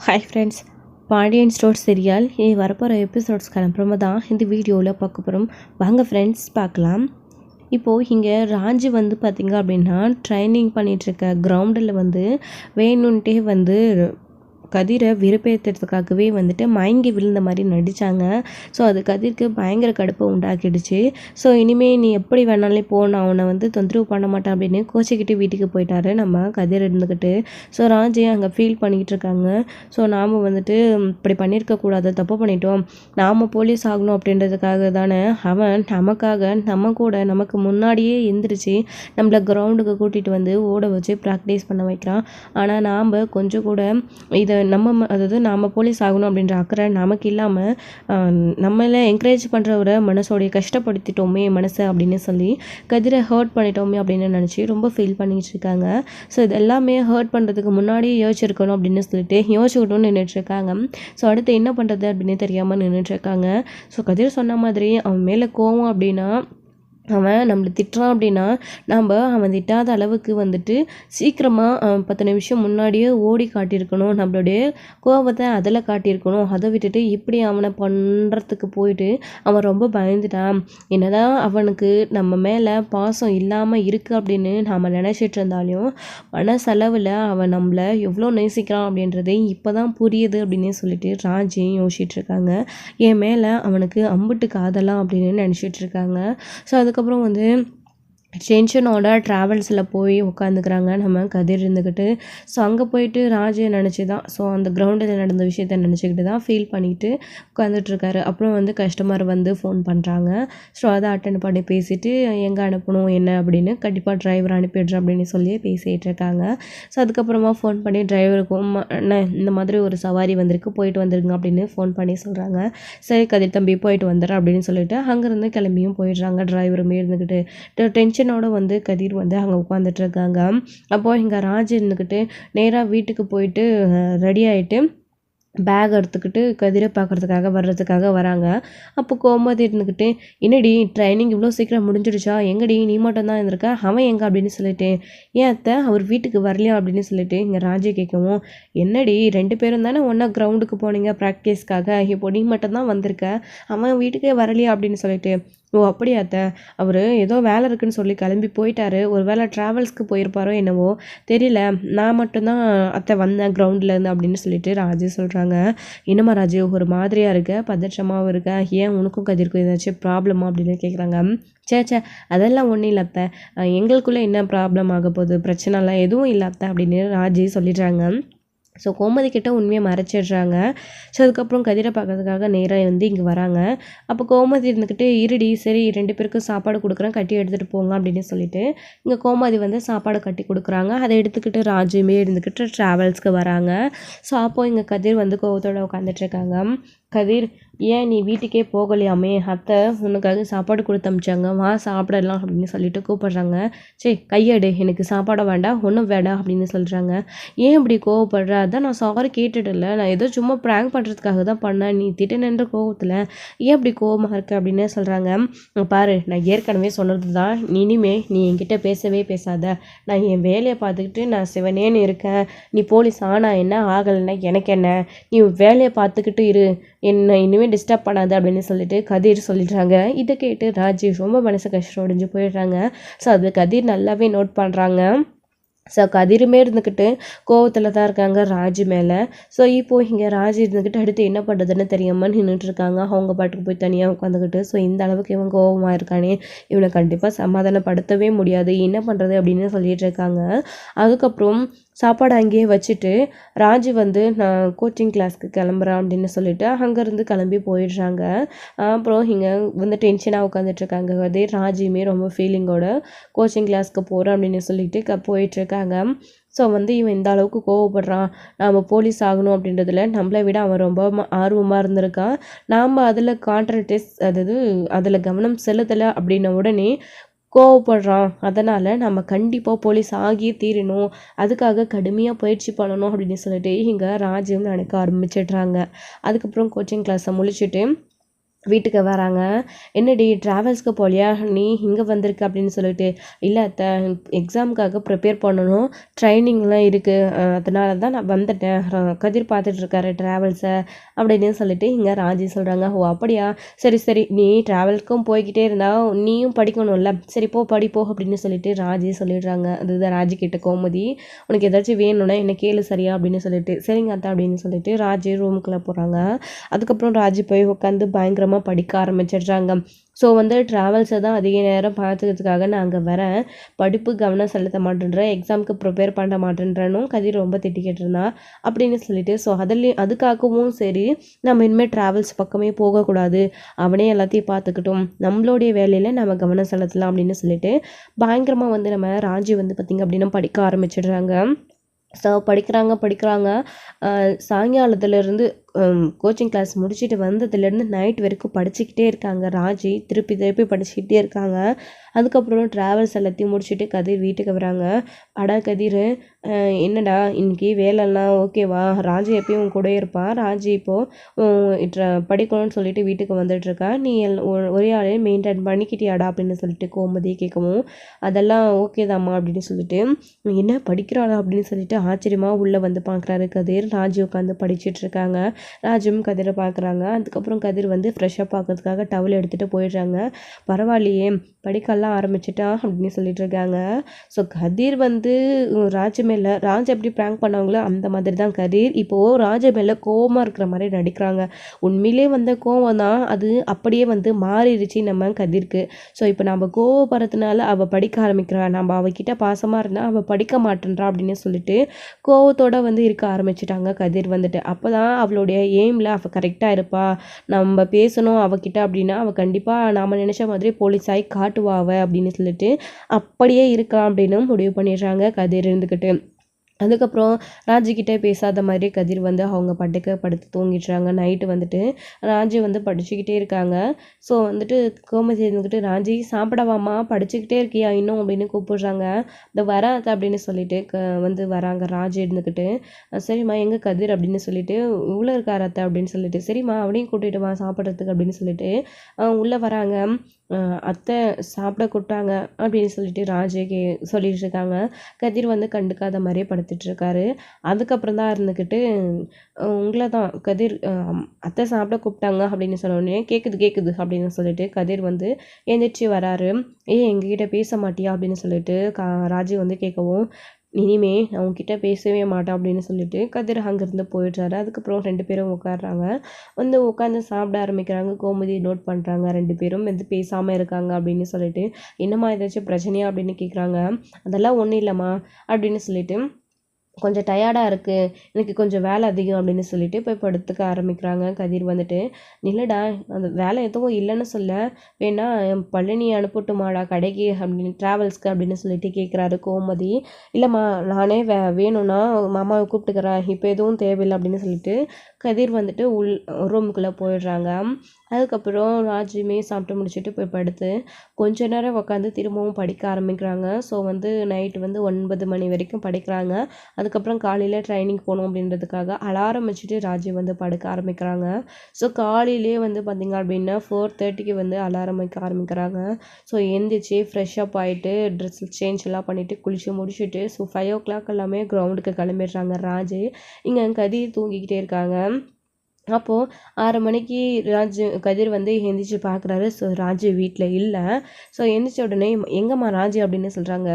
Hi friends, Pandian store serial வரப்போகிற எபிசோட்ஸ்க்கு அப்புறமா தான் இந்த வீடியோவில் பார்க்க போகிறோம். வாங்க ஃப்ரெண்ட்ஸ் பார்க்கலாம். இப்போது இங்கே ராஜு வந்து பார்த்திங்க அப்படின்னா ட்ரைனிங் பண்ணிகிட்ருக்க கிரவுண்டில் வந்து வேணுன்ட்டே வந்து கதிரை வெறுப்பேற்றுறதுக்காகவே வந்துட்டு மயங்கி விழுந்த மாதிரி நடித்தாங்க. ஸோ அது கதிருக்கு பயங்கர கடுப்பை உண்டாக்கிடுச்சு. ஸோ இனிமேல் நீ எப்படி வேணாலே போ, நான் அவனை வந்து தொந்தரவு பண்ண மாட்டேன் அப்படின்னு கோச்சிக்கிட்டு வீட்டுக்கு போயிட்டாரு நம்ம கதிர் இருந்துக்கிட்டு. ஸோ ராஜே அங்கே ஃபீல் பண்ணிக்கிட்டு இருக்காங்க. ஸோ நாம் வந்துட்டு இப்படி பண்ணியிருக்கக்கூடாது, தப்பு பண்ணிட்டோம், நாம் போலீஸ் ஆகணும் அப்படின்றதுக்காக தானே அவன் நமக்காக நம்ம கூட நமக்கு முன்னாடியே எந்திரிச்சு நம்மளை கிரவுண்டுக்கு கூட்டிகிட்டு வந்து ஓட வச்சு ப்ராக்டிஸ் பண்ண வைக்கிறான். ஆனால் நாம் கொஞ்சம் கூட இதை அதாவது நாம் போலீஸ் ஆகணும் அப்படின்ற அக்கறை நமக்கு இல்லாமல் நம்மளை என்கரேஜ் பண்ணுறவரை மனசோடைய கஷ்டப்படுத்திட்டோமே மனசை அப்படின்னு சொல்லி கதிரை ஹர்ட் பண்ணிட்டோமே அப்படின்னு நினச்சி ரொம்ப ஃபீல் பண்ணிகிட்டு இருக்காங்க. ஸோ இது எல்லாமே ஹர்ட் பண்ணுறதுக்கு முன்னாடியே யோசிச்சிருக்கணும் அப்படின்னு சொல்லிட்டு யோசிச்சுக்கிட்டோன்னு நின்றுட்டுருக்காங்க. ஸோ அடுத்து என்ன பண்ணுறது அப்படின்னு தெரியாமல் நின்றுட்டுருக்காங்க. ஸோ கதிர் சொன்ன மாதிரி அவன் மேலே கோவம் அப்படின்னா அவன் நம்மளை திட்டுறான் அப்படின்னா நம்ம அவன் திட்டாத அளவுக்கு வந்துட்டு சீக்கிரமாக 10 நிமிஷம் முன்னாடியே ஓடி காட்டியிருக்கணும், நம்மளுடைய கோபத்தை அதில் காட்டியிருக்கணும். அதை விட்டுட்டு இப்படி அவனை பண்ணுறதுக்கு போயிட்டு அவன் ரொம்ப பயந்துட்டான். என்னதான் அவனுக்கு நம்ம மேலே பாசம் இல்லாமல் இருக்குது அப்படின்னு நாம் நினச்சிட்டு இருந்தாலும் மனசளவில் அவன் நம்மளை எவ்வளோ நேசிக்கிறான் அப்படின்றதே இப்போ தான் புரியுது அப்படின்னு சொல்லிட்டு ராஜியும் யோசிச்சுட்ருக்காங்க. என் மேலே அவனுக்கு அம்புட்டு காதலாம் அப்படின்னு நினச்சிட்டு இருக்காங்க. ஸோ அதுக்கப்புறம் வந்து டென்ஷனோட ட்ராவல்ஸில் போய் உட்காந்துக்கிறாங்க நம்ம கதிர் இருந்துக்கிட்டு. ஸோ அங்கே போயிட்டு ராஜை நினச்சி தான், ஸோ அந்த கிரவுண்டில் நடந்த விஷயத்த நினச்சிக்கிட்டு தான் ஃபீல் பண்ணிவிட்டு உட்காந்துட்ருக்காரு. அப்புறம் வந்து கஸ்டமர் வந்து ஃபோன் பண்ணுறாங்க. ஸோ அதை அட்டன் பண்ணி பேசிவிட்டு எங்கே அனுப்பணும் என்ன அப்படின்னு கண்டிப்பாக டிரைவர் அனுப்பிடுறேன் அப்படின்னு சொல்லி பேசிகிட்டு இருக்காங்க. ஸோ அதுக்கப்புறமா ஃபோன் பண்ணி டிரைவருக்கும் இந்த மாதிரி ஒரு சவாரி வந்திருக்கு, போயிட்டு வந்துருங்க அப்படின்னு ஃபோன் பண்ணி சொல்கிறாங்க. சரி கதிர் தம்பி போயிட்டு வந்துடுறேன் அப்படின்னு சொல்லிட்டு அங்கேருந்து கிளம்பியும் போயிடுறாங்க. டிரைவருமே இருந்துக்கிட்டு டென்ஷனோட வந்து கதிர் வந்து அங்கே உட்காந்துட்டு இருக்காங்க. அப்போது இங்கே ராஜ் இருந்துக்கிட்டு நேராக வீட்டுக்கு போயிட்டு ரெடி ஆகிட்டு பேக் எடுத்துக்கிட்டு கதிரை பார்க்குறதுக்காக வராங்க. அப்போ கோமதி இருந்துக்கிட்டு என்னடி ட்ரைனிங் இவ்வளோ சீக்கிரம் முடிஞ்சிடுச்சா, எங்கடி நீ மட்டும் தான் இருந்திருக்க, அவன் எங்கே அப்படின்னு சொல்லிட்டு, ஏன் அத்தை அவர் வீட்டுக்கு வரலையா அப்படின்னு சொல்லிட்டு இங்கே ராஜி கேட்கவும், என்னடி 2 பேரும் தானே ஒன்றா கிரவுண்டுக்கு போனீங்க ப்ராக்டிஸ்க்காக, இப்போ நீ மட்டும் தான் வந்திருக்க, அவன் வீட்டுக்கே வரலையா அப்படின்னு சொல்லிட்டு, ஓ அப்படியா அத்தை, அவர் ஏதோ வேலை இருக்குன்னு சொல்லி கிளம்பி போயிட்டாரு, ஒரு வேளை ட்ராவல்ஸ்க்கு போயிருப்பாரோ என்னவோ தெரியல, நான் மட்டும்தான் அத்தை வந்தேன் கிரவுண்ட்லேருந்து அப்படின்னு சொல்லிட்டு ராஜு சொல்கிறாங்க. என்னம்மா ராஜு ஒரு மாதிரியாக இருக்க, பதற்றமாகவும் இருக்க, ஏன் உனக்கும் கதிர்க்கும் ஏதாச்சும் ப்ராப்ளமா அப்படின்னு கேட்குறாங்க. சே அதெல்லாம் ஒன்றும் இல்லை அத்தை, எங்களுக்குள்ளே என்ன ப்ராப்ளம் ஆக போகுது, பிரச்சனைலாம் எதுவும் இல்லை அத்தை அப்படின்னு ராஜு சொல்லிடுறாங்க. ஸோ கோமதி கிட்ட உண்மையை மறைச்சிடுறாங்க. ஸோ அதுக்கப்புறம் கதிரை பார்க்கறதுக்காக நேராக வந்து இங்கே வராங்க. அப்போ கோமதி இருந்துக்கிட்டு இருடி சரி 2 பேருக்கும் சாப்பாடு கொடுக்குறேன், கட்டி எடுத்துகிட்டு போங்க அப்படின்னு சொல்லிட்டு இங்கே கோமதி வந்து சாப்பாடு கட்டி கொடுக்குறாங்க. அதை எடுத்துக்கிட்டு ராஜுமே இருந்துக்கிட்டு ட்ராவல்ஸ்க்கு வராங்க. ஸோ அப்போது இங்கே கதிர் வந்து கோவத்தோடு உட்காந்துட்ருக்காங்க. கதிர் ஏன் நீ வீட்டுக்கே போகலையாமே, அத்தை உனக்காக சாப்பாடு கொடுத்து அமிச்சாங்க, வா சாப்பிடலாம் அப்படின்னு சொல்லிட்டு கூப்பிடுறாங்க. சரி கையெடு, எனக்கு சாப்பாடை வேண்டாம் ஒன்றும் வேண்டாம் அப்படின்னு சொல்கிறாங்க. ஏன் இப்படி கோவப்படுற, அதான் நான் சாரி கேட்டுடல, நான் ஏதோ சும்மா ப்ராங்க் பண்ணுறதுக்காக தான் பண்ணேன், நீ திட்டணுன்ற கோவத்தில் ஏன் இப்படி கோவமாக இருக்க அப்படின்னு சொல்கிறாங்க. பாரு நான் ஏற்கனவே சொன்னது தான், இனிமே நீ என்கிட்ட பேசவே பேசாத, நான் என் வேலையை பார்த்துக்கிட்டு நான் சிவனேன்னு இருக்கேன், நீ போலீஸ் ஆனா என்ன ஆகலைன்னா எனக்கு என்ன, நீ வேலையை பார்த்துக்கிட்டு இரு, என்ன இனிமேல் டிஸ்டர்ப் பண்ணாது அப்படின்னு சொல்லிட்டு கதிர் சொல்லிடுறாங்க. இதை கேட்டு ராஜேஷ் ரொம்ப மனசு கஷ்டம் உடைஞ்சு போயிடுறாங்க. ஸோ அது கதிர் நல்லாவே நோட் பண்ணுறாங்க. ஸோ கதிருமே இருந்துக்கிட்டு கோவத்தில் தான் இருக்காங்க ராஜு மேலே. ஸோ இப்போது இங்கே ராஜு இருந்துக்கிட்டு அடுத்து என்ன பண்ணுறதுன்னு தெரியாமல் நின்றுட்டுருக்காங்க. அவங்க பாட்டுக்கு போய் தனியாக உட்காந்துக்கிட்டு, ஸோ இந்த அளவுக்கு இவன் கோவமாக இருக்கானே, இவனை கண்டிப்பாக சமாதானப்படுத்தவே முடியாது, என்ன பண்ணுறது அப்படின்னு சொல்லிட்டு இருக்காங்க. அதுக்கப்புறம் சாப்பாடு அங்கேயே வச்சுட்டு ராஜு வந்து நான் கோச்சிங் கிளாஸ்க்கு கிளம்புறேன் அப்படின்னு சொல்லிட்டு அங்கேருந்து கிளம்பி போயிடுறாங்க. அப்புறம் இங்கே வந்து டென்ஷனாக உட்காந்துட்ருக்காங்க. அதே ராஜுமே ரொம்ப ஃபீலிங்கோட கோச்சிங் கிளாஸ்க்கு போகிறேன் அப்படின்னு சொல்லிட்டு போயிட்டுருக்காங்க. ஸோ வந்து இவன் இந்த அளவுக்கு கோவப்படுறான், நாம் போலீஸ் ஆகணும் அப்படின்றதுல நம்மளை விட அவன் ரொம்ப ஆர்வமாக இருந்திருக்கான், நாம் அதில் கான்சன்ட்ரேட் அதாவது அதில் கவனம் செலுத்தலை அப்படின்ன உடனே கோவப்படுறான், அதனால் நம்ம கண்டிப்பாக போலீஸ் ஆகியே தீரணும், அதுக்காக கடுமையாக பயிற்சி பண்ணணும் அப்படின்னு சொல்லிட்டு இங்கே ராஜ்யம் நினைக்க ஆரம்பிச்சிடுறாங்க. அதுக்கப்புறம் கோச்சிங் கிளாஸை முடிச்சுட்டு வீட்டுக்கு வராங்க. "என்னடி ட்ராவல்ஸ்க்கு போகலையா? நீ இங்கே வந்திருக்க" அப்படின்னு சொல்லிட்டு. "இல்லை அத்தை, எக்ஸாமுக்காக ப்ரிப்பேர் பண்ணணும். ட்ரைனிங்லாம் இருக்குது. அதனால தான் நான் வந்துட்டேன். கதிர் பார்த்துட்ருக்காரு ட்ராவல்ஸை" அப்படின்னு சொல்லிட்டு இங்கே ராஜி சொல்கிறாங்க. "ஓ அப்படியா? சரி சரி, நீ ட்ராவல்ஸ்க்கும் போய்கிட்டே இருந்தா நீயும் படிக்கணும்ல, சரி போ படிப்போ" அப்படின்னு சொல்லிட்டு ராஜி சொல்லிடுறாங்க. அதுதான் ராஜி கிட்ட கோமதி, "உனக்கு ஏதாச்சும் வேணும்னா என்ன கேளு சரியா" அப்படின்னு சொல்லிட்டு. "சரிங்க அத்தை" அப்படின்னு சொல்லிட்டு ராஜி ரூமுக்குள்ளே போகிறாங்க. அதுக்கப்புறம் ராஜி போய் உட்காந்து பயங்கரமாக படிக்க ஆரம்பிச்சிடுறாங்க. ஸோ வந்து ட்ராவல்ஸை தான் அதிக நேரம் பார்த்துக்கிறதுக்காக நான் அங்கே வரேன், படிப்பு கவனம் செலுத்த மாட்டேன்றேன், எக்ஸாமுக்கு ப்ரிப்பேர் பண்ண மாட்டேன்றனும் கதிர் ரொம்ப திட்டிக்கிட்டு இருந்தா அப்படின்னு சொல்லிட்டு. ஸோ அதுக்காகவும் சரி, நம்ம இனிமேல் ட்ராவல்ஸ் பக்கமே போகக்கூடாது, அவனே எல்லாத்தையும் பார்த்துக்கிட்டும், நம்மளுடைய வேலையில் நம்ம கவனம் செலுத்தலாம் அப்படின்னு சொல்லிட்டு பயங்கரமாக வந்து நம்ம ராஜி வந்து பார்த்திங்க அப்படின்னா படிக்க ஆரம்பிச்சிடுறாங்க. ஸோ படிக்கிறாங்க. சாயங்காலத்துலேருந்து கோச்சிங் கிளாஸ் முடிச்சுட்டு வந்ததுலேருந்து நைட் வரைக்கும் படிச்சுக்கிட்டே இருக்காங்க ராஜி. திருப்பி திருப்பி படிச்சுக்கிட்டே இருக்காங்க. அதுக்கப்புறம் ட்ராவல்ஸ் எல்லாத்தையும் முடிச்சுட்டு கதிர் வீட்டுக்கு வராங்க. "அடா கதிர், என்னடா இன்னைக்கு வேலைலாம் ஓகேவா? ராஜி எப்பயும் உன் கூடயே இருப்பா. ராஜி இப்போது படிக்கணும்னு சொல்லிட்டு வீட்டுக்கு வந்துட்டுருக்கா. நீ ஒரே ஆளே மெயின்டைன் பண்ணிக்கிட்டியாடா?" அப்படின்னு சொல்லிட்டு கோமதி கேட்கவும், "அதெல்லாம் ஓகே தாம்மா" அப்படின்னு சொல்லிட்டு. "என்ன படிக்கிறாளா?" அப்படின்னு சொல்லிட்டு ஆச்சரியமாக உள்ளே வந்து பார்க்குறாரு கதிர். ராஜி உட்காந்து படிச்சுட்டு இருக்காங்க. ராஜும் கதிரை பார்க்குறாங்க. அதுக்கப்புறம் கதிர் வந்து ஃப்ரெஷ்ஷப் ஆக்கிறதுக்காக டவல் எடுத்துகிட்டு போயிடுறாங்க. "பரவாயில்லையே, படிக்கலாம் ஆரம்பிச்சிட்டா" அப்படின்னு சொல்லிட்டு இருக்காங்க. ஸோ கதிர் வந்து ராஜு மேலே, ராஜ் எப்படி ப்ராங்க் பண்ணாங்களோ அந்த மாதிரி தான் கதிர் இப்போது ராஜு மேலே கோவமாக இருக்கிற மாதிரி நடிக்கிறாங்க. உண்மையிலே வந்த கோவம் தான் அது, அப்படியே வந்து மாறிடுச்சு நம்ம கதிர்க்கு. ஸோ இப்போ நம்ம கோவப்படுறதுனால அவள் படிக்க ஆரம்பிக்கிறா, நம்ம அவகிட்ட பாசமாக இருந்தால் அவள் படிக்க மாட்டேன்றா அப்படின்னு சொல்லிட்டு கோவத்தோடு வந்து இருக்க ஆரம்பிச்சிட்டாங்க கதிர் வந்துட்டு. அப்போ தான் அவளுடைய எய்மில் அவள் கரெக்டாக இருப்பா, நம்ம பேசணும் அவகிட்ட அப்படின்னா அவள் கண்டிப்பாக நாம் நினச்ச மாதிரி போலீஸாகி காட்டுவா அவள் அப்படின்னு சொல்லிட்டு அப்படியே இருக்கா அப்படின்னு முடிவு பண்ணிடுறாங்க கதிர் இருந்துக்கிட்டு. அதுக்கப்புறம் ராஜிக்கிட்டே பேசாத மாதிரி கதிர் வந்து அவங்க பாட்டுக்கு படுத்து தூங்கிடுறாங்க. நைட்டு வந்துட்டு ராஜி வந்து படிச்சுக்கிட்டே இருக்காங்க. ஸோ வந்துட்டு கோமதி இருந்துக்கிட்டு, "ராஜி சாப்பிடவாம்மா, படிச்சுக்கிட்டே இருக்கியா இன்னும்?" அப்படின்னு கூப்பிடுறாங்க. "இந்த வராத" அப்படின்னு சொல்லிட்டு வந்து வராங்க ராஜி இருந்துக்கிட்டு. "சரிம்மா, எங்கே கதிர்?" அப்படின்னு சொல்லிட்டு. "உள்ளே இருக்கார் அத்தை" அப்படின்னு சொல்லிட்டு. "சரிம்மா, அவனையும் கூட்டிகிட்டு வா சாப்பிட்றதுக்கு" அப்படின்னு சொல்லிட்டு உள்ளே வராங்க. "அத்தை சாப்பிட கூப்பிட்டாங்க" அப்படின்னு சொல்லிட்டு ராஜி சொல்லிட்டு இருக்காங்க. கதிர் வந்து கண்டுக்காத மாதிரியே படுத்துட்ருக்காரு. அதுக்கப்புறம் தான் இருந்துக்கிட்டு, "உங்களை தான் கதிர், அத்தை சாப்பிட கூப்பிட்டாங்க" அப்படின்னு சொன்னோடனே, "கேட்குது கேட்குது" அப்படின்னு சொல்லிட்டு கதிர் வந்து எந்திரிச்சு வராரு. "ஏன் எங்ககிட்ட பேச மாட்டியா?" அப்படின்னு சொல்லிட்டு ராஜி வந்து கேட்கவும், "இனிமே நான் உன்கிட்ட பேசவே மாட்டேன்" அப்படின்னு சொல்லிட்டு கதிர் அங்கேருந்து போயிடுறாரு. அதுக்கப்புறம் 2 பேரும் உட்காடுறாங்க. வந்து உட்காந்து சாப்பிட ஆரம்பிக்கிறாங்க. கோமதி நோட் பண்ணுறாங்க 2 பேரும் வந்து பேசாமல் இருக்காங்க அப்படின்னு சொல்லிட்டு. "என்னம்மா, ஏதாச்சும் பிரச்சனையா?" அப்படின்னு கேட்குறாங்க. "அதெல்லாம் ஒன்றும் இல்லைம்மா" அப்படின்னு சொல்லிட்டு. "கொஞ்சம் டயர்டாக இருக்குது, எனக்கு கொஞ்சம் வேலை அதிகம்" அப்படின்னு சொல்லிட்டு போய் படுத்துக்க ஆரம்பிக்கிறாங்க. கதிர் வந்துட்டு, "இல்லைடா, அந்த வேலை எதுவும் இல்லைன்னு சொல்ல, வேணா பழனி அனுப்பட்டுமாடா கடைக்கு அப்படின்னு, ட்ராவல்ஸ்க்கு" அப்படின்னு சொல்லிட்டு கேட்குறாரு கோமதி. "இல்லைம்மா, நானே வேணும்னா மாமாவை கூப்பிட்டுக்கிறேன், இப்போ எதுவும் தேவையில்லை" அப்படின்னு சொல்லிட்டு கதிர் வந்துட்டு ரூமுக்குள்ளே போயிடுறாங்க. அதுக்கப்புறம் ராஜுமே சாப்பிட்டு முடிச்சுட்டு போய் படுத்து கொஞ்ச நேரம் உட்காந்து திரும்பவும் படிக்க ஆரம்பிக்கிறாங்க. ஸோ வந்து நைட்டு வந்து 9 மணி வரைக்கும் படிக்கிறாங்க. அதுக்கப்புறம் காலையில் ட்ரைனிங் போகணும் அப்படின்றதுக்காக அலாரம் வச்சுட்டு ராஜி வந்து படுக்க ஆரம்பிக்கிறாங்க. ஸோ காலையிலே வந்து பார்த்திங்க அப்படின்னா 4:30க்கு வந்து அலாரம் வைக்க ஆரம்பிக்கிறாங்க. ஸோ எந்திரிச்சு ஃப்ரெஷ்ஷப் ஆகிட்டு ட்ரெஸ் சேஞ்ச் எல்லாம் பண்ணிவிட்டு குளித்து முடிச்சுட்டு ஸோ 5 o'clock எல்லாமே கிரவுண்டுக்கு கிளம்பிடுறாங்க ராஜு. இங்கே கதிர் தூங்கிக்கிட்டே இருக்காங்க. அப்போது 6 மணிக்கு கதிர் வந்து எந்திரிச்சு பார்க்குறாரு. ஸோ ராஜு வீட்டில் இல்லை. ஸோ எந்திரிச்ச உடனே, "எங்கம்மா ராஜு?" அப்படின்னு சொல்கிறாங்க.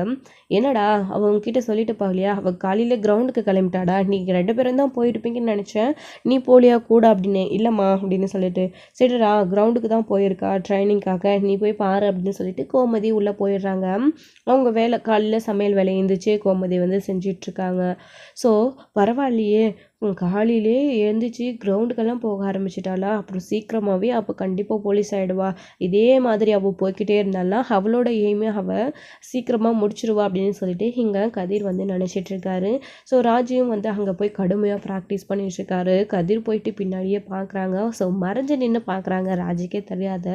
"என்னடா, அவள் உங்ககிட்ட சொல்லிட்டு போகலையா? அவள் காலையில் கிரவுண்டுக்கு கிளம்பிட்டாடா, நீங்கள் 2 பேரும் தான் போயிருப்பீங்கன்னு நினச்சேன், நீ போலியா கூட?" அப்படின்னு. "இல்லைம்மா" அப்படின்னு சொல்லிட்டு. "சரிடா, கிரவுண்டுக்கு தான் போயிருக்கா ட்ரைனிங்காக, நீ போய் பாரு" அப்படின்னு சொல்லிட்டு கோமதி உள்ளே போயிடுறாங்க. அவங்க வேலை காலையில் சமையல் வேலை எழுந்திரிச்சு கோமதி வந்து செஞ்சிட்ருக்காங்க. ஸோ பரவாயில்லையே, காலையிலே எழுந்திரிச்சு கிரவுண்டுக்கெல்லாம் போக ஆரம்பிச்சிட்டாளா, அப்புறம் சீக்கிரமாகவே அப்போ கண்டிப்பாக போலீஸ் ஆகிடுவா, இதே மாதிரி அவள் போய்கிட்டே இருந்தாள்னா அவளோட எய்மே அவள் சீக்கிரமாக முடிச்சிடுவா அப்படின்னு சொல்லிட்டு இங்கே கதிர் வந்து நினச்சிட்ருக்காரு. ஸோ ராஜியும் வந்து அங்கே போய் கடுமையாக ப்ராக்டிஸ் பண்ணிகிட்ருக்காரு. கதிர் போயிட்டு பின்னாடியே பார்க்குறாங்க. ஸோ மறைஞ்சு நின்று பார்க்குறாங்க, ராஜிக்கே தெரியாத.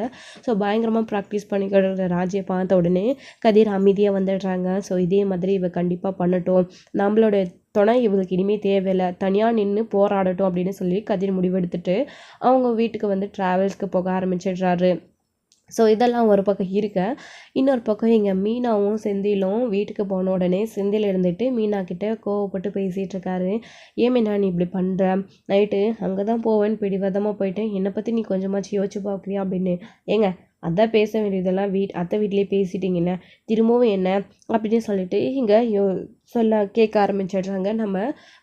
ஸோ பயங்கரமாக ப்ராக்டிஸ் பண்ணிக்கிற ராஜியை பார்த்த உடனே கதிர் அமைதியாக வந்துடுறாங்க. ஸோ இதே மாதிரி இவ கண்டிப்பாக பண்ணட்டும், நம்மளோட துணை இவங்களுக்கு இனிமேல் தேவையில்லை, தனியாக நின்று போராடட்டும் அப்படின்னு சொல்லி கதிர் முடிவெடுத்துட்டு அவங்க வீட்டுக்கு வந்து ட்ராவல்ஸ்க்கு போக ஆரம்பிச்சிடுறாரு. ஸோ இதெல்லாம் ஒரு பக்கம் இருக்க, இன்னொரு பக்கம் இங்கே மீனாவும் செந்திலும் வீட்டுக்கு போன உடனே செந்தில் இருந்துட்டு மீனா கிட்ட கோவப்பட்டு பேசிகிட்டு இருக்காரு. ஏன் மீனா நீ இப்படி பண்ணுற, நைட்டு அங்கே தான் போவேன்னு பிடிவாதமாக போயிட்டு என்னை பற்றி நீ கொஞ்சமாச்சு யோசிச்சு பார்க்குறியா அப்படின்னு. ஏங்க அதான் பேச வேண்டியதெல்லாம் அத்தை வீட்லேயே பேசிட்டிங்கண்ணே, திரும்பவும் என்ன அப்படின்னு சொல்லிட்டு இங்கே சொல்ல கேட்க ஆரம்பிச்சிடுறாங்க. நம்ம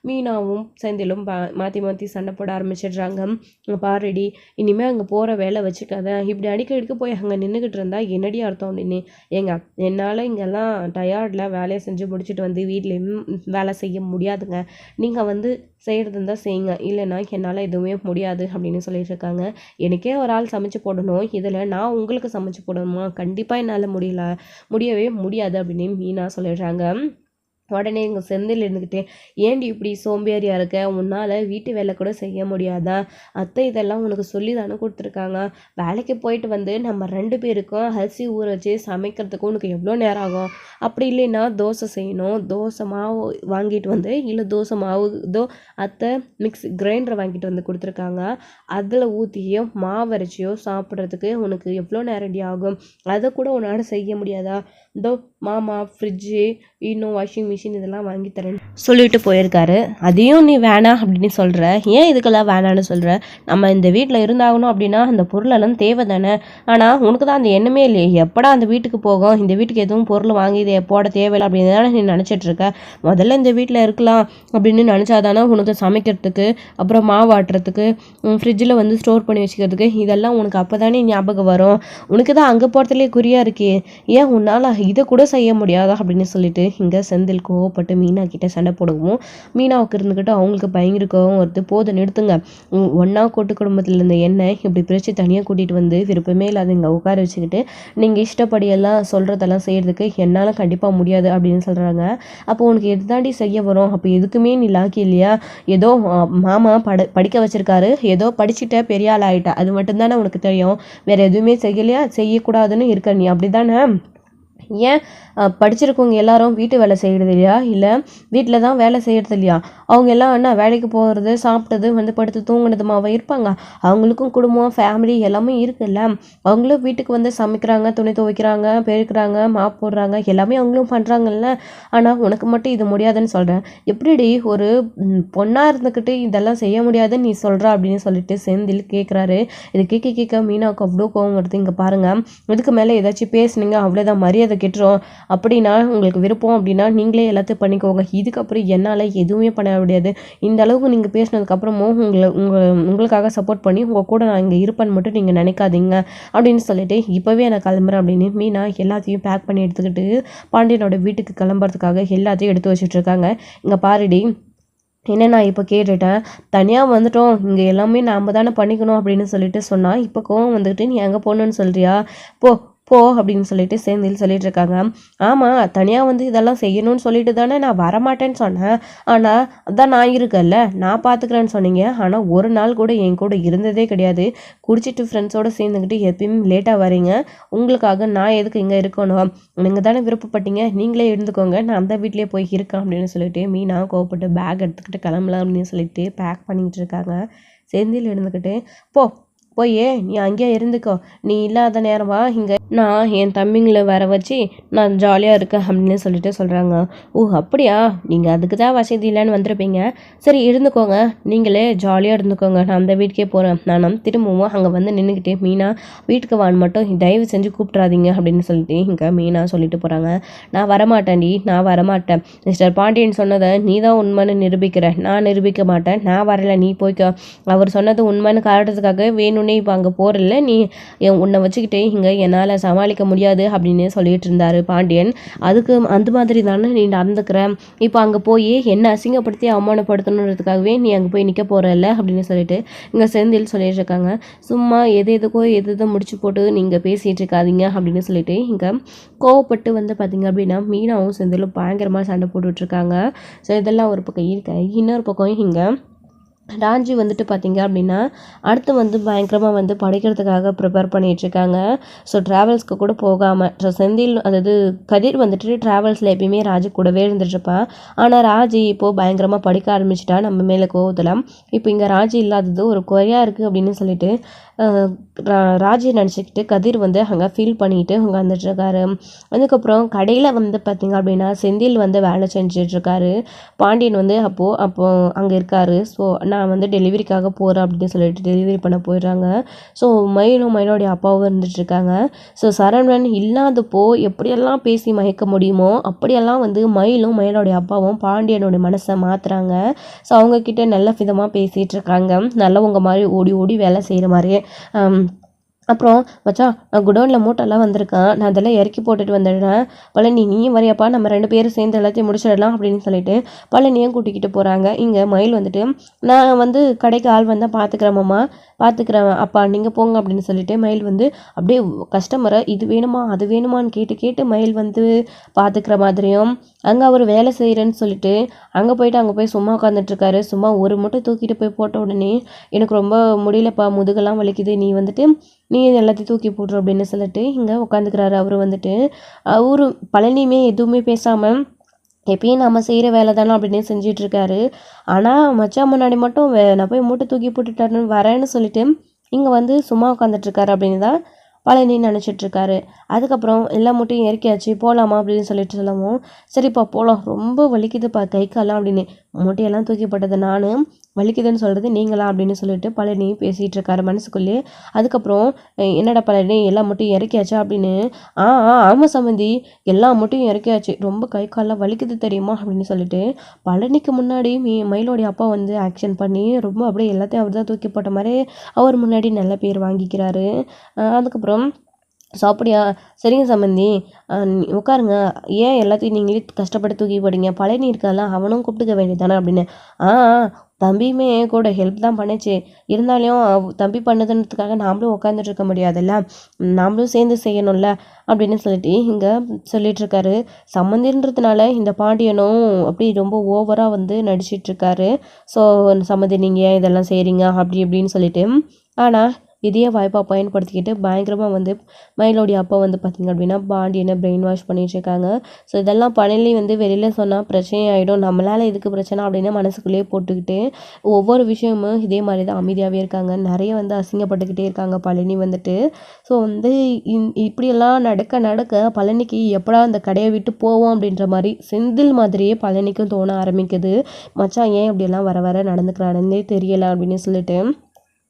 மீனாவும் செந்திலும் மாற்றி மாற்றி சண்டை போட ஆரம்பிச்சிடுறாங்க. பாருடி, இனிமேல் அங்கே போகிற வேலை வச்சுக்காத, இப்படி அடிக்கடிக்கு போய் அங்கே நின்றுக்கிட்டு இருந்தா என்னடி அர்த்தம் அப்படின்னு. ஏங்க என்னால் இங்கெல்லாம் டயர்டில் வேலையை செஞ்சு முடிச்சுட்டு வந்து வீட்லேயும் வேலை செய்ய முடியாதுங்க, நீங்கள் வந்து செய்கிறது இருந்தால் செய்யுங்க, இல்லைன்னா என்னால் எதுவுமே முடியாது அப்படின்னு சொல்லிட்டு இருக்காங்க. எனக்கே ஒரு ஆள் சமைச்சு போடணும், இதில் நான் உங்களுக்கு சமைச்சு போடணுமா, கண்டிப்பாக என்னால் முடியவே முடியாது அப்படின்னு மீனா சொல்லிடுறாங்க. உடனே இங்கே செந்தில் இருந்துக்கிட்டே ஏண்டி இப்படி சோம்பேறியாக இருக்க, உன்னால் வீட்டு வேலை கூட செய்ய முடியாதா, அத்தை இதெல்லாம் உனக்கு சொல்லி தானே கொடுத்துருக்காங்க, வேலைக்கு போயிட்டு வந்து நம்ம 2 பேருக்கும் அரிசி ஊற வச்சு சமைக்கிறதுக்கு உனக்கு எவ்வளோ நேரம் ஆகும், அப்படி இல்லைன்னா தோசை செய்யணும், தோசை மாவு வாங்கிட்டு வந்து, இல்லை தோசை மாவு அத்தை கிரைண்டர் வாங்கிட்டு வந்து கொடுத்துருக்காங்க, அதில் ஊற்றியோ மாவு அரைச்சியோ சாப்பிட்றதுக்கு உனக்கு எவ்வளோ நேரடி ஆகும், அதை கூட உன்னால் செய்ய முடியாதா, மாமா ஃப்ரிட்ஜு இன்னும் வாஷிங் மிஷின் இதெல்லாம் வாங்கி தரேன்னு சொல்லிட்டு போயிருக்காரு. அதையும் நீ வேணாம் அப்படின்னு சொல்கிற, ஏன் இதுக்கெல்லாம் வேணான்னு சொல்கிற, நம்ம இந்த வீட்டில் இருந்தாகணும் அப்படின்னா அந்த பொருளெல்லாம் தேவை தானே, ஆனால் உனக்கு தான் அந்த எண்ணமே இல்லையே, எப்படா அந்த வீட்டுக்கு போகும், இந்த வீட்டுக்கு எதுவும் பொருள் வாங்கி இதை போட தேவையில்லை அப்படின்னு தானே நீ நினச்சிட்டு இருக்க, முதல்ல இந்த வீட்டில் இருக்கலாம் அப்படின்னு நினச்சாதானே உனக்கு சமைக்கிறதுக்கு, அப்புறம் மாவு ஆட்டுறதுக்கு, ஃப்ரிட்ஜில் வந்து ஸ்டோர் பண்ணி வச்சுக்கிறதுக்கு இதெல்லாம் உனக்கு அப்போ தானே ஞாபகம் வரும், உனக்கு தான் அங்கே போகிறதுலேயே குறியாக இருக்கே, ஏன் உன்னால் இதை கூட செய்ய முடியாதா அப்படின்னு சொல்லிட்டு இங்கே செந்தில் கோவப்பட்டு மீனா கிட்ட சண்டை போடுவோம். மீனாவுக்கு இருந்துக்கிட்டு அவங்களுக்கு பயங்கர கோவம் வருது. போதை நிறுத்துங்க, ஒன்றா கூட்டு குடும்பத்தில் இருந்த எண்ணெய் இப்படி பிரித்து தனியாக கூட்டிகிட்டு வந்து விருப்பமே இல்லாத இங்கே உட்கார வச்சுக்கிட்டு நீங்கள் இஷ்டப்படியெல்லாம் சொல்கிறதெல்லாம் செய்கிறதுக்கு என்னால் கண்டிப்பாக முடியாது அப்படின்னு சொல்கிறாங்க. அப்போ உனக்கு எது தாண்டி செய்ய வரும், அப்போ எதுக்குமே நீ லாக்கி இல்லையா, ஏதோ மாமா படிக்க வச்சுருக்காரு, ஏதோ படிச்சுட்ட பெரிய ஆள் ஆகிட்டா, அது மட்டும்தானே உனக்கு தெரியும், வேறு எதுவுமே செய்யலையா, செய்யக்கூடாதுன்னு இருக்க நீ, அப்படி தானே, ஏன் படிச்சிருக்கவங்க எல்லாரும் வீட்டு வேலை செய்கிறது இல்லையா, இல்லை வீட்டில் தான் வேலை செய்கிறது இல்லையா, அவங்க எல்லாம் என்ன வேலைக்கு போகிறது சாப்பிட்டது வந்து படுத்து தூங்கினதுமாவே இருப்பாங்க, அவங்களுக்கும் குடும்பம் ஃபேமிலி எல்லாமே இருக்குல்ல, அவங்களும் வீட்டுக்கு வந்து சமைக்கிறாங்க, துணி துவைக்கிறாங்க, பெருக்கிறாங்க, மாப் போடுறாங்க, எல்லாமே அவங்களும் பண்ணுறாங்கல்ல, ஆனால் உனக்கு மட்டும் இது முடியாதுன்னு சொல்கிறேன், எப்படிடி ஒரு பொண்ணாக இருந்துக்கிட்டு இதெல்லாம் செய்ய முடியாதுன்னு நீ சொல்கிற அப்படின்னு சொல்லிட்டு செந்தில் கேட்குறாரு. இது கேட்க மீனாவுக்கு அவ்வளோ கோவம் வருது. இங்கே பாருங்கள், இதுக்கு மேலே ஏதாச்சும் பேசுனீங்க அவ்வளோதான், மரியாதை கெட்டுரும், அப்படின்னா உங்களுக்கு விருப்பம் அப்படின்னா நீங்களே எல்லாத்தையும் பண்ணிக்கோங்க, இதுக்கப்புறம் என்னால் எதுவுமே பண்ண முடியாது, இந்த அளவுக்கு நீங்கள் பேசினதுக்கப்புறமும் உங்களுக்காக சப்போர்ட் பண்ணி உங்கள் கூட நான் இங்கே இருப்பேன்னு மட்டும் நீங்கள் நினைக்காதீங்க அப்படின்னு சொல்லிட்டு இப்போவே நான் கிளம்புறேன் அப்படின்னு மீனா எல்லாத்தையும் பேக் பண்ணி எடுத்துக்கிட்டு பாண்டியனோட வீட்டுக்கு கிளம்புறதுக்காக எல்லாத்தையும் எடுத்து வச்சுட்டு இருக்காங்க. இங்கே பாருடி, என்ன நான் இப்போ கேட்டுட்டேன், தனியாக வந்துட்டோம், இங்கே எல்லாமே நாம் தானே பண்ணிக்கணும் அப்படின்னு சொல்லிட்டு சொன்னால் இப்போ கோவம் வந்துக்கிட்டு நீ எங்கே போகணுன்னு சொல்கிறியா, போ அப்படின்னு சொல்லிட்டு செந்தில் சொல்லிட்டு இருக்காங்க. ஆமாம், தனியாக வந்து இதெல்லாம் செய்யணும்னு சொல்லிட்டு தானே நான் வரமாட்டேன்னு சொன்னேன், ஆனால் அதான் நான் இருக்கேன்ல, நான் பார்த்துக்கிறேன்னு சொன்னீங்க, ஆனால் ஒரு நாள் கூட என் கூட இருந்ததே கிடையாது, குடிச்சிட்டு ஃப்ரெண்ட்ஸோடு சேர்ந்துக்கிட்டு எப்பயும் லேட்டாக வரீங்க, உங்களுக்காக நான் எதுக்கு இங்கே இருக்கணும், நீங்கள் தானே விருப்பப்பட்டீங்க, நீங்களே இருந்துக்கோங்க, நான் அந்த வீட்லேயே போய் இருக்கேன் அப்படின்னு சொல்லிட்டு மீனா கோவப்பட்டு பேக் எடுத்துக்கிட்டு கிளம்பலாம் அப்படின்னு சொல்லிட்டு பேக் பண்ணிகிட்டு இருக்காங்க. செந்தில் இருந்துக்கிட்டு போய் நீ அங்கேயே இருந்துக்கோ, நீ இல்லாத நேரமா இங்கே நான் என் தம்பிங்களை வர வச்சு நான் ஜாலியாக இருக்கேன் அப்படின்னு சொல்லிட்டு சொல்கிறாங்க. ஓ அப்படியா, நீங்கள் அதுக்கு தான் வசதி இல்லைன்னு வந்திருப்பீங்க, சரி இருந்துக்கோங்க, நீங்களே ஜாலியாக இருந்துக்கோங்க, நான் அந்த வீட்டுக்கே போகிறேன், நானும் திரும்பவும் அங்கே வந்து நின்றுக்கிட்டே மீனா வீட்டுக்கு வான்னு மட்டும் தயவு செஞ்சு கூப்பிட்றாதீங்க அப்படின்னு சொல்லிட்டு இங்கே மீனா சொல்லிட்டு போகிறாங்க. நான் வரமாட்டேன்டி, நான் வரமாட்டேன், மிஸ்டர் பாண்டியன் சொன்னதை நீ தான் உண்மைன்னு நிரூபிக்கிற, நான் நிரூபிக்க மாட்டேன், நான் வரலை, நீ போய்க்க, அவர் சொன்னது உண்மைன்னு காட்டுறதுக்காக வேணும்னே இப்போ அங்கே போகிறல்ல, நீ உன்னை வச்சுக்கிட்டே இங்கே என்னால் சமாளிக்க முடியாது அப்படின்னு சொல்லிட்டு இருந்தார் பாண்டியன். அதுக்கு அந்த மாதிரி தானே நீ நடந்துக்கிற, இப்போ அங்கே போய் என்ன அசிங்கப்படுத்தி அவமானப்படுத்தணுன்றதுக்காகவே நீ அங்கே போய் நிற்க போகிறல்ல அப்படின்னு சொல்லிட்டு இங்கே செந்தில் சொல்லிட்டு இருக்காங்க. சும்மா எது முடிச்சு போட்டு நீங்கள் பேசிகிட்டு இருக்காதீங்க அப்படின்னு சொல்லிட்டு இங்கே கோவப்பட்டு வந்து பார்த்தீங்க அப்படின்னா மீனாவும் செந்திலும் பயங்கரமாக சண்டை போட்டுட்ருக்காங்க. ஸோ இதெல்லாம் ஒரு பக்கம் இருக்க, இன்னொரு பக்கம் இங்கே ராஜி வந்துட்டு பார்த்தீங்க அப்படின்னா அடுத்து வந்து பயங்கரமாக வந்து படிக்கிறதுக்காக ப்ரிப்பேர் பண்ணிகிட்ருக்காங்க. ஸோ ட்ராவல்ஸ்க்கு கூட போகாமல் ஸோ செந்தில் அதாவது கதிர் வந்துட்டு ட்ராவல்ஸில் எப்பயுமே ராஜி கூடவே இருந்துட்டுருப்பான். ஆனால் ராஜி இப்போது பயங்கரமாக படிக்க ஆரம்பிச்சிட்டா நம்ம மேலே கோவத்தில். இப்போ இங்கே ராஜி இல்லாதது ஒரு குறையாக இருக்குது அப்படின்னு சொல்லிட்டு ராஜியை நினச்சிக்கிட்டு கதிர் வந்து அங்கே ஃபீல் பண்ணிட்டு அங்கே வந்துட்டுருக்காரு. அதுக்கப்புறம் கடையில் வந்து பார்த்திங்க அப்படின்னா செந்தில் வந்து வேலை செஞ்சிட்ருக்காரு. பாண்டியன் வந்து அப்போது அங்கே இருக்கார். ஸோ நான் வந்து டெலிவரிக்காக போகிறேன் அப்படின்னு சொல்லிட்டு டெலிவரி பண்ண போயிடுறாங்க. ஸோ மயிலோடைய அப்பாவும் இருந்துகிட்ருக்காங்க. ஸோ சரவணன் இல்லாதப்போ எப்படியெல்லாம் பேசி மயக்க முடியுமோ அப்படியெல்லாம் வந்து மயிலோடைய அப்பாவும் பாண்டியனுடைய மனசை மாற்றுறாங்க. ஸோ அவங்கக்கிட்ட நல்ல விதமாக பேசிகிட்டு இருக்காங்க. நல்லவங்க மாதிரி ஓடி ஓடி வேலை செய்கிற மாதிரியே. அப்புறம் மச்சான் நான் குடோனில் மூட்டைலாம் வந்திருக்கேன், நான் அதெல்லாம் இறக்கி போட்டுட்டு வந்துடுறேன், பழனி நீயும் வரையாப்பா, நம்ம 2 பேரும் சேர்ந்து எல்லாத்தையும் முடிச்சிடலாம் அப்படின்னு சொல்லிட்டு பழனியும் கூட்டிக்கிட்டு போகிறாங்க. இங்கே மயில் வந்துட்டு நான் வந்து கடைக்கு ஆள் வந்தால் பார்த்துக்கிறேன் மாமா, பார்த்துக்கிறேன் அப்பா, நீங்கள் போங்க அப்படின்னு சொல்லிட்டு மயில் வந்து அப்படியே கஸ்டமரை இது வேணுமா அது வேணுமான்னு கேட்டு மயில் வந்து பார்த்துக்கிற மாதிரியும் அங்கே அவர் வேலை செய்கிறேன்னு சொல்லிட்டு அங்கே போய் சும்மா உட்காந்துட்ருக்காரு. சும்மா ஒரு மூட்டை தூக்கிட்டு போய் போட்ட உடனே எனக்கு ரொம்ப முடியலப்பா, முதுகெல்லாம் வலிக்குது, நீ எல்லாத்தையும் தூக்கி போட்டுரு அப்படின்னு சொல்லிட்டு இங்கே உட்காந்துக்கிறாரு. அவர் வந்துட்டு பழனியுமே எதுவுமே பேசாமல் எப்பயும் நம்ம செய்கிற வேலை தானே அப்படின்னு செஞ்சிட்ருக்காரு. ஆனால் மச்சான் முன்னாடி மட்டும் நான் போய் மூட்டை தூக்கி போட்டுட்டாருன்னு வரேன்னு சொல்லிட்டு இங்கே வந்து சும்மா உட்காந்துட்ருக்காரு அப்படின்னு தான் பழனி நினச்சிட்ருக்காரு. அதுக்கப்புறம் எல்லா மூட்டையும் இறக்கியாச்சு போகலாமா அப்படின்னு சொல்லிட்டு சொல்லவும் சரிப்பா போகலாம், ரொம்ப வலிக்குதுப்பா கை காலாம் அப்படின்னு. மூட்டையெல்லாம் தூக்கி போட்டது நான், வலிக்குதுன்னு சொல்கிறது நீங்களா அப்படின்னு சொல்லிட்டு பழனி பேசிகிட்டு இருக்காரு மனசுக்குள்ளே. அதுக்கப்புறம் என்னடா பழனி எல்லா மூட்டையும் இறக்கியாச்சா அப்படின்னு. ஆமாம் சம்மந்தி எல்லா மூட்டையும் இறக்கியாச்சு, ரொம்ப கை காலெலாம் வலிக்குது தெரியுமா அப்படின்னு சொல்லிட்டு பழனிக்கு முன்னாடி மயிலோடைய அப்பா வந்து ஆக்ஷன் பண்ணி ரொம்ப அப்படியே எல்லாத்தையும் அவர் தான் தூக்கி போட்ட மாதிரி அவர் முன்னாடி நல்ல பேர் வாங்கிக்கிறாரு. அதுக்கப்புறம் ஸோ அப்படியா சரிங்க சம்மந்தி, உட்காருங்க, ஏன் எல்லாத்தையும் நீங்களே கஷ்டப்பட்டு தூக்கி போடுங்க, பழனி இருக்கால அவனும் கூப்பிட்டுக்க வேண்டியதானே அப்படின்னு. தம்பியுமே கூட ஹெல்ப் தான் பண்ணுச்சு, இருந்தாலும் தம்பி பண்ணதுன்றதுக்காக நாமளும் உட்காந்துட்டு இருக்க முடியாதுல்ல, நாமளும் சேர்ந்து செய்யணும்ல அப்படின்னு சொல்லிட்டு இங்கே சொல்லிகிட்ருக்காரு. சம்மந்தின்றதுனால இந்த பாண்டியனும் அப்படி ரொம்ப ஓவராக வந்து நடிச்சிட்ருக்காரு. ஸோ சம்மந்தி நீங்கள் ஏன் இதெல்லாம் செய்கிறீங்க அப்படி இப்படின்னு சொல்லிட்டு. ஆனால் இதே வாய்ப்பாக பயன்படுத்திக்கிட்டு பயங்கரமாக வந்து மயிலோடைய அப்பா வந்து பார்த்திங்க அப்படின்னா பாண்டியனை பிரெயின் வாஷ் பண்ணிகிட்ருக்காங்க. ஸோ இதெல்லாம் பழனி வந்து வெளியில் சொன்னால் பிரச்சனை ஆகிடும், நம்மளால் இதுக்கு பிரச்சனை அப்படின்னு மனசுக்குள்ளேயே போட்டுக்கிட்டு ஒவ்வொரு விஷயமும் இதே மாதிரி தான் அமைதியாகவே இருக்காங்க. நிறைய வந்து அசிங்கப்பட்டுக்கிட்டே இருக்காங்க பழனி வந்துட்டு. ஸோ வந்து இப்படியெல்லாம் நடக்க பழனிக்கு எப்படா அந்த கடையை விட்டு போவோம் அப்படின்ற மாதிரி செந்தில் மாதிரியே பழனிக்கும் தோண ஆரம்பிக்குது. மச்சான் ஏன் இப்படியெல்லாம் வர வர நடந்துக்கிறானே தெரியலை அப்படின்னு சொல்லிட்டு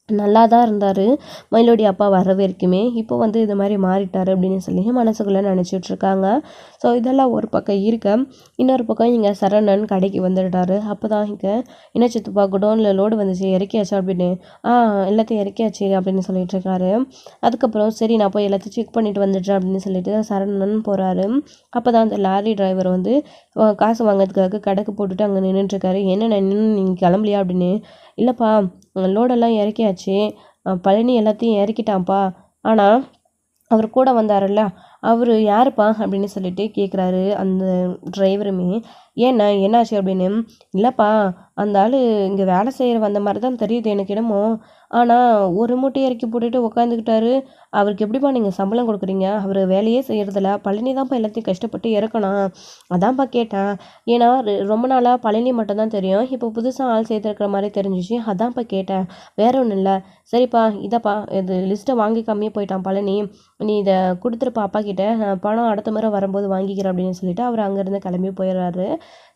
நல்லா தான் இருந்தார் மயிலோடைய அப்பா வர வரைக்குமே. இப்போ வந்து இது மாதிரி மாறிட்டார் அப்படின்னு சொல்லி மனசுக்குள்ளே நினச்சிட்ருக்காங்க. ஸோ இதெல்லாம் ஒரு பக்கம் இருக்க, இன்னொரு பக்கம் இங்கே சரவணன் கடைக்கு வந்துட்டார். அப்போ தான் இங்கே என்ன சித்துப்பா குடோனில் லோடு வந்துச்சு இறக்கியாச்சு அப்படின்னு. எல்லாத்தையும் இறக்கியாச்சு அப்படின்னு சொல்லிட்டுருக்காரு. அதுக்கப்புறம் சரி நான் போய் எல்லாத்தையும் செக் பண்ணிவிட்டு வந்துடுறேன் அப்படின்னு சொல்லிட்டு சரவணன் போகிறாரு. அப்போ தான் அந்த லாரி டிரைவர் வந்து காசு வாங்கிறதுக்காக கடைக்கு போட்டுட்டு அங்கே நின்றுட்டுருக்காரு. என்ன நின்று நீங்கள் கிளம்பலையா அப்படின்னு. இல்லைப்பா லோடெல்லாம் இறக்கியாச்சு, பழனி எல்லாத்தையும் இறக்கிட்டான்ப்பா, ஆனால் அவர் கூட வந்தார்ல அவர் யாருப்பா அப்படின்னு சொல்லிட்டு கேட்குறாரு அந்த டிரைவருமே. ஏண்ணா என்னாச்சு அப்படின்னு. இல்லைப்பா அந்த ஆள் இங்கே வேலை செய்கிற வந்த மாதிரி தான் தெரியுது எனக்கு என்னமோ, ஆனால் ஒரு மூட்டை இறக்கி போட்டுட்டு உட்காந்துக்கிட்டாரு, அவருக்கு எப்படிப்பா நீங்கள் சம்பளம் கொடுக்குறீங்க, அவர் வேலையே செய்கிறதில்ல, பழனி தான்ப்பா எல்லாத்தையும் கஷ்டப்பட்டு இறக்கணும், அதான்ப்பா கேட்டேன். ஏன்னா ரொம்ப நாளாக பழனி மட்டும் தான் தெரியும், இப்போ புதுசாக ஆள் சேர்த்துருக்கிற மாதிரி தெரிஞ்சிச்சு, அதான்ப்பா கேட்டேன், வேற ஒன்றும் இல்லை. சரிப்பா இதப்பா இது லிஸ்ட்டை வாங்கி கம்மியாக போயிட்டான் பழனி, நீ இதை கொடுத்துருப்பா அப்பா கிட்ட, பணம் அடுத்த முறை வரும்போது வாங்கிக்கிறேன் அப்படின்னு சொல்லிட்டு அவர் அங்கேருந்து கிளம்பி போயிடுறாரு.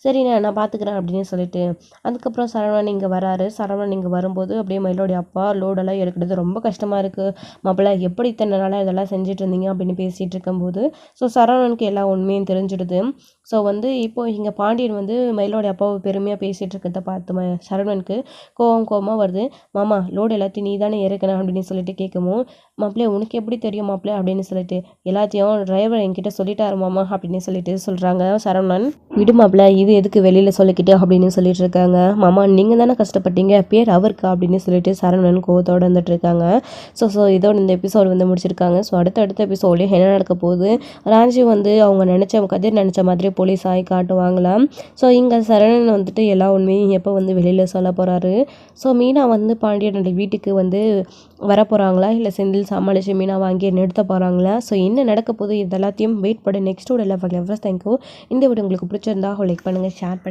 சரிண்ணே நான் பார்த்துக்கிறேன் அப்படின்னு சொல்லிட்டு. அதுக்கப்புறம் சரவணன் இங்கே வராரு. சரவணன் இங்கே வரும்போது அப்படியே மயிலோடைய அப்பா லோடெல்லாம் எடுக்கிறது ரொம்ப கஷ்டமாக இருக்குது மாப்பிள்ளை, எப்படி இத்தனை நாளாக இதெல்லாம் செஞ்சுட்டு இருந்தீங்க அப்படின்னு பேசிகிட்டு இருக்கும்போது ஸோ சரவணனுக்கு எல்லா உண்மையும் தெரிஞ்சிடுது. ஸோ வந்து இப்போ இங்கே பாண்டியன் வந்து மயிலோடைய அப்பாவை பெருமையாக பேசிகிட்டு இருக்கிறத பார்த்து சரவணனுக்கு கோவமாக வருது. மாமா லோடு எல்லாத்தையும் நீ தானே இறக்கணும் அப்படின்னு சொல்லிட்டு கேட்கவும், மாப்பிள்ளை உனக்கு எப்படி தெரியும் மாப்பிள்ளை அப்படின்னு சொல்லிட்டு, எல்லாத்தையும் டிரைவர் என்கிட்ட சொல்லிட்டாரு மாமா அப்படின்னு சொல்லிட்டு சொல்கிறாங்க சரவணன். விடுமாப்ல இது எதுக்கு வெளியில் சொல்லிக்கிட்டு அப்படின்னு சொல்லிட்டு இருக்காங்க. மாமா நீங்கள் தானே கஷ்டப்பட்டீங்க, பேர் அவருக்கா அப்படின்னு சொல்லிட்டு சரவணன் கோவத்தோடு வந்துட்டு இருக்காங்க. ஸோ இதோட இந்த எபிசோடு வந்து முடிச்சிருக்காங்க. ஸோ அடுத்த எபிசோட்லேயே என்ன நடக்க போகுது, ராஜு வந்து அவங்க கதிர் நினச்ச மாதிரி போலீஸ் ஆகி காட்டுவாங்களாம். ஸோ இங்கே சரவணன் வந்துட்டு எல்லா உண்மையும் எப்போ வந்து வெளியில் சொல்ல போகிறாரு. ஸோ மீனா வந்து பாண்டியனுடைய வீட்டுக்கு வந்து வரப்போகிறாங்களா, இல்லை செந்தில் சமாளித்து மீனா வாங்கி நிறுத்த போகிறாங்களா, ஸோ என்ன நடக்க போகுது, இது எல்லாத்தையும் வெயிட் பண்ணி நெக்ஸ்ட் வீடியோவில் பார்க்கலாம். தேங்க்யூ. இந்த வீடியோ உங்களுக்கு பிடிச்சிருந்தா லைக் பண்ணுங்கள், ஷேர் பண்ணுங்கள்.